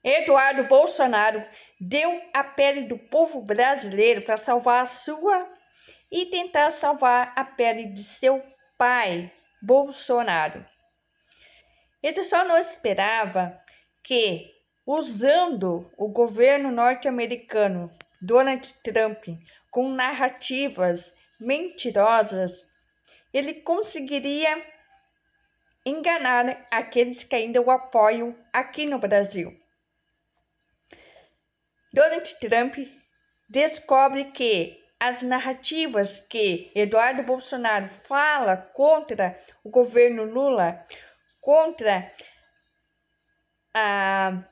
Eduardo Bolsonaro deu a pele do povo brasileiro para salvar a sua e tentar salvar a pele de seu pai, Bolsonaro. Ele só não esperava que, usando o governo norte-americano, Donald Trump, com narrativas mentirosas, ele conseguiria enganar aqueles que ainda o apoiam aqui no Brasil. Donald Trump descobre que as narrativas que Eduardo Bolsonaro fala contra o governo Lula, contra a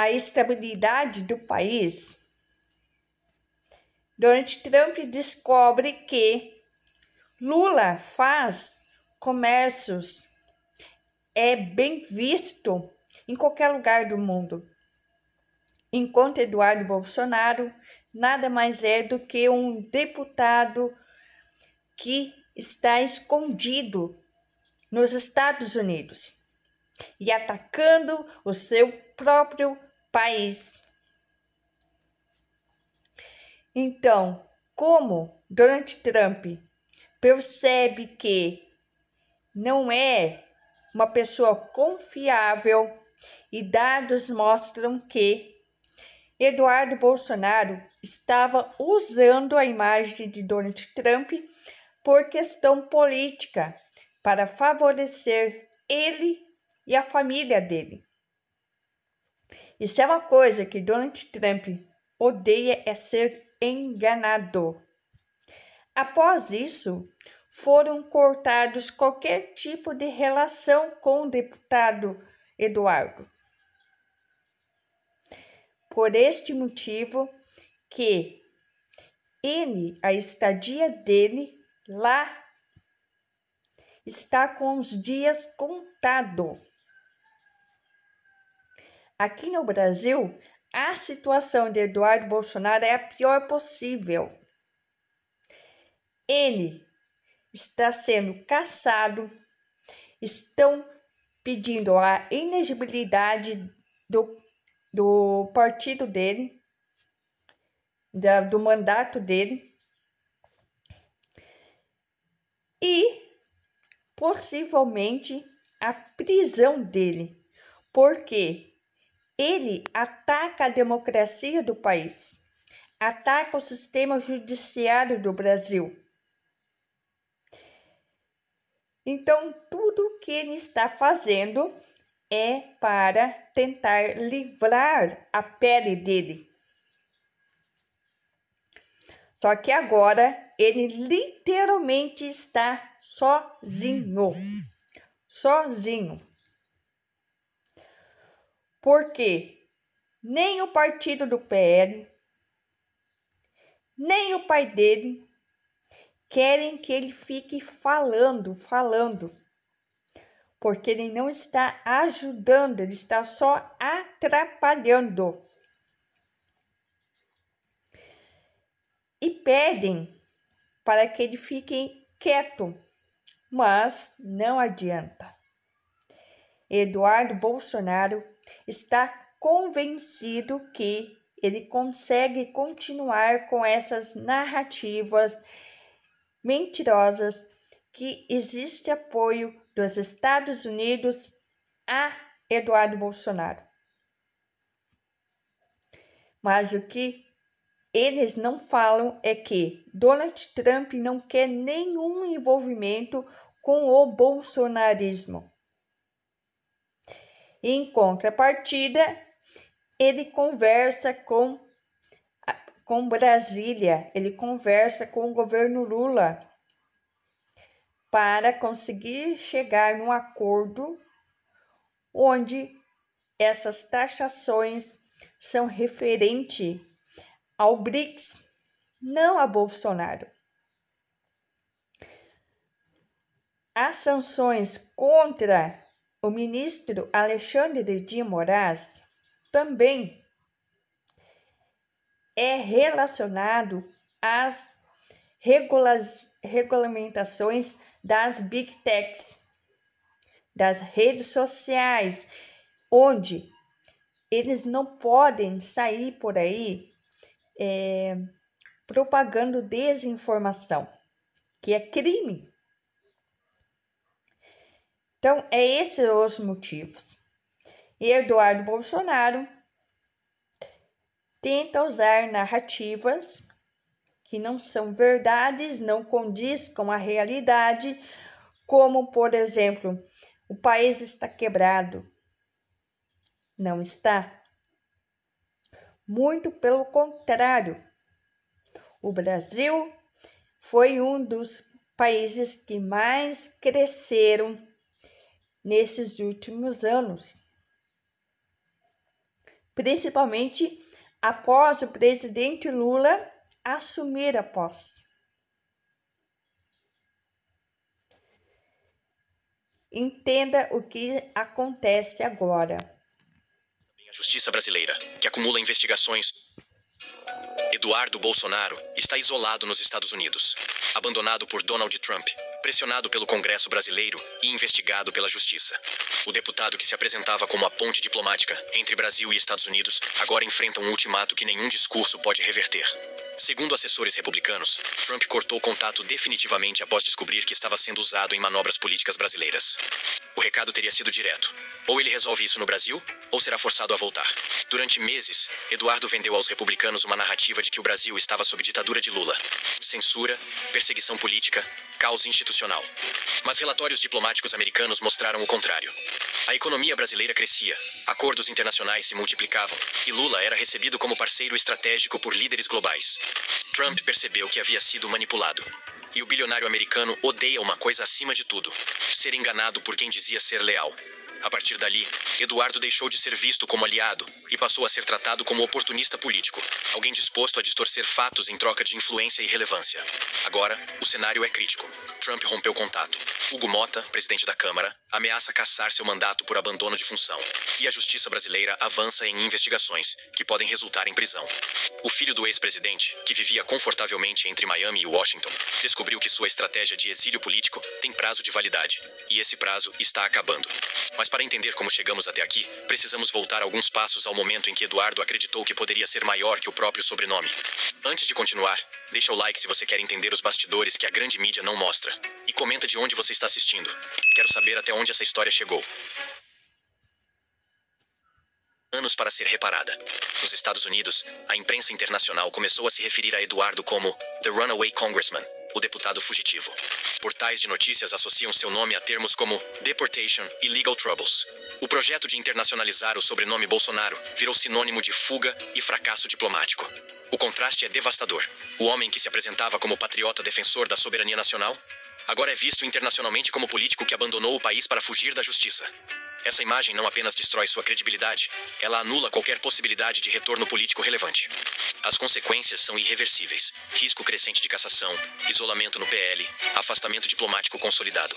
estabilidade do país, Donald Trump descobre que Lula faz comércios, é bem visto em qualquer lugar do mundo, enquanto Eduardo Bolsonaro nada mais é do que um deputado que está escondido nos Estados Unidos e atacando o seu próprio país. Então, como Donald Trump percebe que não é uma pessoa confiável e dados mostram que Eduardo Bolsonaro estava usando a imagem de Donald Trump por questão política para favorecer ele e a família dele. Isso é uma coisa que Donald Trump odeia, é ser enganado. Após isso, foram cortados qualquer tipo de relação com o deputado Eduardo. Por este motivo que a estadia dele lá está com os dias contados. Aqui no Brasil, a situação de Eduardo Bolsonaro é a pior possível. Ele está sendo caçado, estão pedindo a inexigibilidade do partido dele, do mandato dele, e possivelmente a prisão dele, porque ele ataca a democracia do país, ataca o sistema judiciário do Brasil. Então, tudo que ele está fazendo é para tentar livrar a pele dele. Só que agora ele literalmente está sozinho. Sozinho. Porque nem o partido do PL, nem o pai dele querem que ele fique falando. Porque ele não está ajudando, ele está só atrapalhando. E pedem para que ele fique quieto, mas não adianta. Eduardo Bolsonaro está convencido que ele consegue continuar com essas narrativas mentirosas que existe apoio dos Estados Unidos a Eduardo Bolsonaro. Mas o que eles não falam é que Donald Trump não quer nenhum envolvimento com o bolsonarismo. Em contrapartida, ele conversa com Brasília, ele conversa com o governo Lula para conseguir chegar num acordo onde essas taxações são referentes ao BRICS, não a Bolsonaro. As sanções contra o ministro Alexandre de Moraes também é relacionado às regulamentações das Big Techs, das redes sociais, onde eles não podem sair por aí propagando desinformação, que é crime. Então, esses os motivos. E Eduardo Bolsonaro tenta usar narrativas que não são verdades, não condiz com a realidade, como, por exemplo, o país está quebrado. Não está. Muito pelo contrário. O Brasil foi um dos países que mais cresceram nesses últimos anos, principalmente após o presidente Lula assumir a posse. Entenda o que acontece agora. A Justiça brasileira, que acumula investigações. Eduardo Bolsonaro está isolado nos Estados Unidos, abandonado por Donald Trump, pressionado pelo Congresso brasileiro e investigado pela Justiça. O deputado que se apresentava como a ponte diplomática entre Brasil e Estados Unidos agora enfrenta um ultimato que nenhum discurso pode reverter. Segundo assessores republicanos, Trump cortou contato definitivamente após descobrir que estava sendo usado em manobras políticas brasileiras. O recado teria sido direto. Ou ele resolve isso no Brasil, ou será forçado a voltar. Durante meses, Eduardo vendeu aos republicanos uma narrativa de que o Brasil estava sob ditadura de Lula. Censura, perseguição política, caos institucional. Mas relatórios diplomáticos americanos mostraram o contrário. A economia brasileira crescia, acordos internacionais se multiplicavam, e Lula era recebido como parceiro estratégico por líderes globais. Trump percebeu que havia sido manipulado. E o bilionário americano odeia uma coisa acima de tudo: ser enganado por quem dizia ser leal. A partir dali, Eduardo deixou de ser visto como aliado e passou a ser tratado como oportunista político, alguém disposto a distorcer fatos em troca de influência e relevância. Agora, o cenário é crítico. Trump rompeu contato. Hugo Mota, presidente da Câmara, ameaça cassar seu mandato por abandono de função. E a justiça brasileira avança em investigações que podem resultar em prisão. O filho do ex-presidente, que vivia confortavelmente entre Miami e Washington, descobriu que sua estratégia de exílio político tem prazo de validade, e esse prazo está acabando. Mas para entender como chegamos até aqui, precisamos voltar alguns passos ao momento em que Eduardo acreditou que poderia ser maior que o próprio sobrenome. Antes de continuar, deixa o like se você quer entender os bastidores que a grande mídia não mostra. E comenta de onde você está assistindo. Quero saber até onde essa história chegou. Anos para ser reparada. Nos Estados Unidos, a imprensa internacional começou a se referir a Eduardo como The Runaway Congressman, o deputado fugitivo. Portais de notícias associam seu nome a termos como deportation e legal troubles. O projeto de internacionalizar o sobrenome Bolsonaro virou sinônimo de fuga e fracasso diplomático. O contraste é devastador. O homem que se apresentava como patriota defensor da soberania nacional, agora é visto internacionalmente como político que abandonou o país para fugir da justiça. Essa imagem não apenas destrói sua credibilidade, ela anula qualquer possibilidade de retorno político relevante. As consequências são irreversíveis: risco crescente de cassação, isolamento no PL, afastamento diplomático consolidado.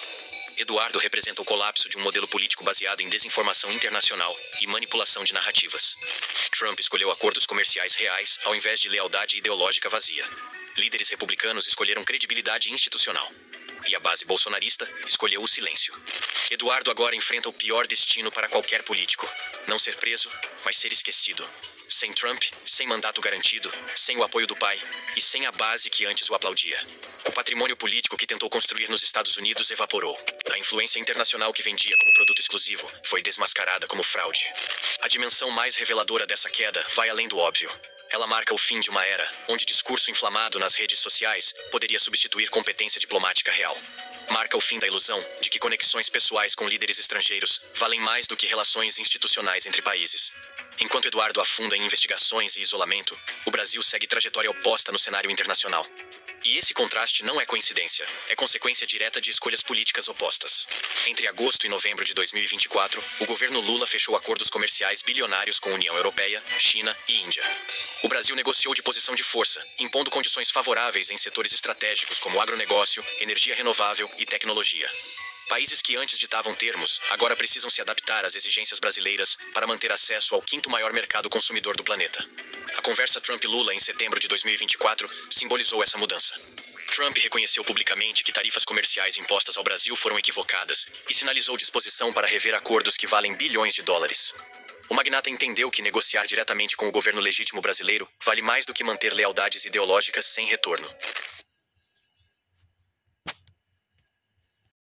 Eduardo representa o colapso de um modelo político baseado em desinformação internacional e manipulação de narrativas. Trump escolheu acordos comerciais reais ao invés de lealdade ideológica vazia. Líderes republicanos escolheram credibilidade institucional. E a base bolsonarista escolheu o silêncio. Eduardo agora enfrenta o pior destino para qualquer político: não ser preso, mas ser esquecido. Sem Trump, sem mandato garantido, sem o apoio do pai e sem a base que antes o aplaudia. O patrimônio político que tentou construir nos Estados Unidos evaporou. A influência internacional que vendia como produto exclusivo foi desmascarada como fraude. A dimensão mais reveladora dessa queda vai além do óbvio. Ela marca o fim de uma era onde discurso inflamado nas redes sociais poderia substituir competência diplomática real. Marca o fim da ilusão de que conexões pessoais com líderes estrangeiros valem mais do que relações institucionais entre países. Enquanto Eduardo afunda em investigações e isolamento, o Brasil segue trajetória oposta no cenário internacional. E esse contraste não é coincidência, é consequência direta de escolhas políticas opostas. Entre agosto e novembro de 2024, o governo Lula fechou acordos comerciais bilionários com a União Europeia, China e Índia. O Brasil negociou de posição de força, impondo condições favoráveis em setores estratégicos como agronegócio, energia renovável e tecnologia. Países que antes ditavam termos, agora precisam se adaptar às exigências brasileiras para manter acesso ao quinto maior mercado consumidor do planeta. A conversa Trump-Lula em setembro de 2024 simbolizou essa mudança. Trump reconheceu publicamente que tarifas comerciais impostas ao Brasil foram equivocadas e sinalizou disposição para rever acordos que valem bilhões de dólares. O magnata entendeu que negociar diretamente com o governo legítimo brasileiro vale mais do que manter lealdades ideológicas sem retorno.